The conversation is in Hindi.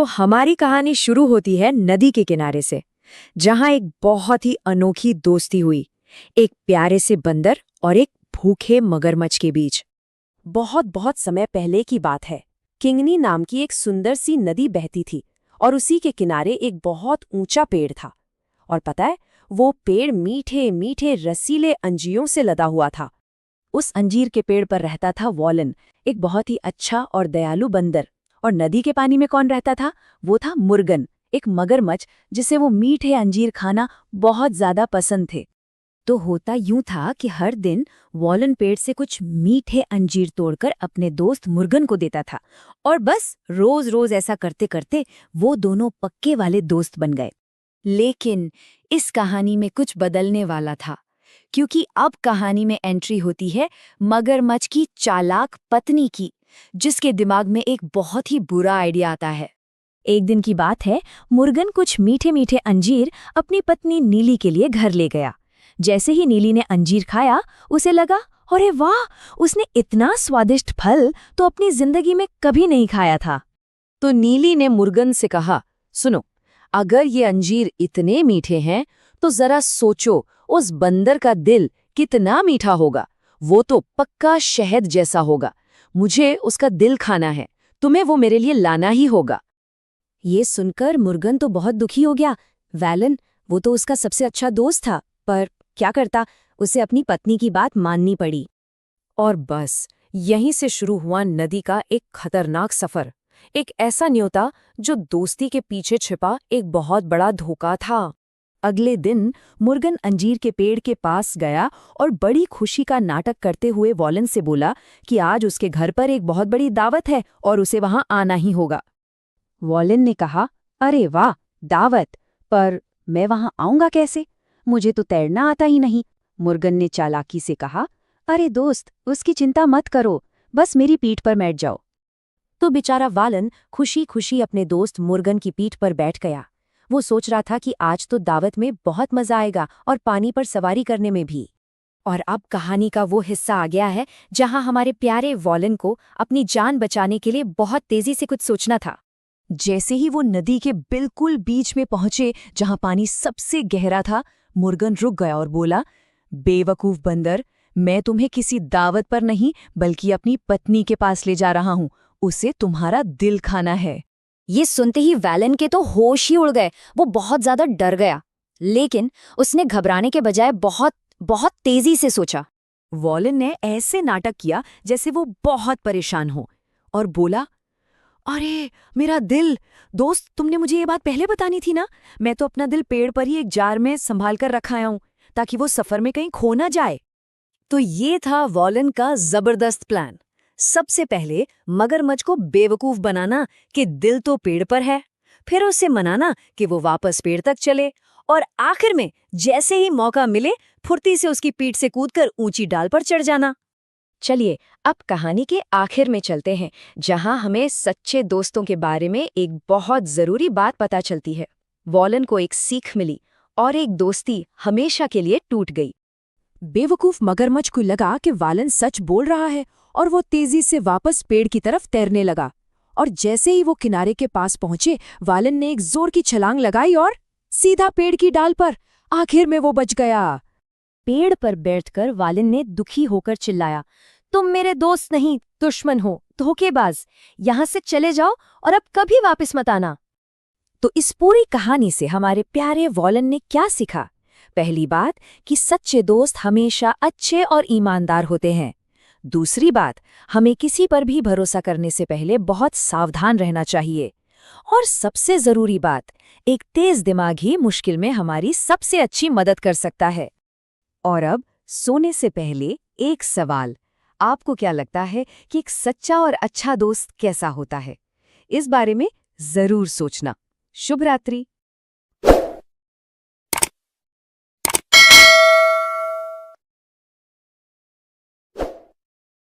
हमारी कहानी शुरू होती है नदी के किनारे से, जहां एक बहुत ही अनोखी दोस्ती हुई, एक प्यारे से बंदर और एक भूखे मगरमच्छ के बीच। बहुत बहुत समय पहले की बात है। किंगनी नाम की एक सुंदर सी नदी बहती थी और उसी के किनारे एक बहुत ऊंचा पेड़ था। और पता है, वो पेड़ मीठे मीठे रसीले अंजीरों से लदा हुआ था। उस अंजीर के पेड़ पर रहता था वॉलन, एक बहुत ही अच्छा और दयालु बंदर। और नदी के पानी में कौन रहता था? वो था मुर्गन, एक मगरमच्छ जिसे वो मीठे अंजीर खाना बहुत ज्यादा पसंद थे। तो होता यूं था कि हर दिन वॉलन पेड़ से कुछ मीठे अंजीर तोड़कर अपने दोस्त मुर्गन को देता था, और बस रोज रोज ऐसा करते करते वो दोनों पक्के वाले दोस्त बन गए। लेकिन इस कहानी में कुछ बदलने वाला था, क्योंकि अब कहानी में एंट्री होती है मगरमच्छ की चालाक पत्नी की, जिसके दिमाग में एक बहुत ही बुरा आइडिया आता है। एक दिन की बात है, मुर्गन कुछ मीठे मीठे अंजीर अपनी पत्नी नीली के लिए घर ले गया। जैसे ही नीली ने अंजीर खाया, उसे लगा, अरे वाह, उसने इतना स्वादिष्ट फल तो अपनी जिंदगी में कभी नहीं खाया था। तो नीली ने मुर्गन से कहा, सुनो, अगर ये अंजीर इतने मीठे हैं तो जरा सोचो उस बंदर का दिल कितना मीठा होगा। वो तो पक्का शहद जैसा होगा। मुझे उसका दिल खाना है, तुम्हें वो मेरे लिए लाना ही होगा। ये सुनकर मुर्गन तो बहुत दुखी हो गया। वैलन, वो तो उसका सबसे अच्छा दोस्त था, पर क्या करता, उसे अपनी पत्नी की बात माननी पड़ी। और बस यहीं से शुरू हुआ नदी का एक खतरनाक सफर, एक ऐसा न्योता जो दोस्ती के पीछे छिपा एक बहुत बड़ा धोखा था। अगले दिन मुर्गन अंजीर के पेड़ के पास गया और बड़ी खुशी का नाटक करते हुए वॉलन से बोला कि आज उसके घर पर एक बहुत बड़ी दावत है और उसे वहां आना ही होगा। वॉलन ने कहा, अरे वाह, दावत, पर मैं वहां आऊंगा कैसे? मुझे तो तैरना आता ही नहीं। मुर्गन ने चालाकी से कहा, अरे दोस्त, उसकी चिंता मत करो, बस मेरी पीठ पर बैठ जाओ। तो बेचारा वालन खुशी खुशी अपने दोस्त मुर्गन की पीठ पर बैठ गया। वो सोच रहा था कि आज तो दावत में बहुत मजा आएगा और पानी पर सवारी करने में भी। और अब कहानी का वो हिस्सा आ गया है जहां हमारे प्यारे वॉलन को अपनी जान बचाने के लिए बहुत तेजी से कुछ सोचना था। जैसे ही वो नदी के बिल्कुल बीच में पहुंचे, जहां पानी सबसे गहरा था, मुर्गन रुक गया और बोला, बेवकूफ बंदर, मैं तुम्हें किसी दावत पर नहीं बल्कि अपनी पत्नी के पास ले जा रहा हूं। उसे तुम्हारा दिल खाना है। ये सुनते ही वैलन के तो होश ही उड़ गए। वो बहुत ज्यादा डर गया, लेकिन उसने घबराने के बजाय बहुत बहुत तेजी से सोचा। वॉलन ने ऐसे नाटक किया जैसे वो बहुत परेशान हो, और बोला, अरे मेरा दिल, दोस्त, तुमने मुझे ये बात पहले बतानी थी ना। मैं तो अपना दिल पेड़ पर ही एक जार में संभाल कर रखा आया हूं, ताकि वो सफर में कहीं खो ना जाए। तो ये था वॉलन का जबरदस्त प्लान। सबसे पहले मगरमच्छ को बेवकूफ बनाना कि दिल तो पेड़ पर है, फिर उसे मनाना कि वो वापस पेड़ तक चले, और आखिर में जैसे ही मौका मिले फुर्ती से उसकी पीठ से कूदकर ऊंची डाल पर चढ़ जाना। चलिए अब कहानी के आखिर में चलते हैं, जहां हमें सच्चे दोस्तों के बारे में एक बहुत जरूरी बात पता चलती है। वॉलन को एक सीख मिली और एक दोस्ती हमेशा के लिए टूट गई। बेवकूफ मगरमच्छ को लगा कि वॉलन सच बोल रहा है, और वो तेजी से वापस पेड़ की तरफ तैरने लगा। और जैसे ही वो किनारे के पास पहुंचे, वॉलन ने एक जोर की छलांग लगाई और सीधा पेड़ की डाल पर। आखिर में वो बच गया। पेड़ पर बैठकर वॉलन ने दुखी होकर चिल्लाया, तुम मेरे दोस्त नहीं, दुश्मन हो, धोखेबाज। यहां से चले जाओ और अब कभी वापस मत आना। तो इस पूरी कहानी से हमारे प्यारे वॉलन ने क्या सीखा? पहली बात कि सच्चे दोस्त हमेशा अच्छे और ईमानदार होते हैं। दूसरी बात, हमें किसी पर भी भरोसा करने से पहले बहुत सावधान रहना चाहिए। और सबसे जरूरी बात, एक तेज दिमाग ही मुश्किल में हमारी सबसे अच्छी मदद कर सकता है। और अब सोने से पहले एक सवाल, आपको क्या लगता है कि एक सच्चा और अच्छा दोस्त कैसा होता है? इस बारे में जरूर सोचना। शुभ रात्रि।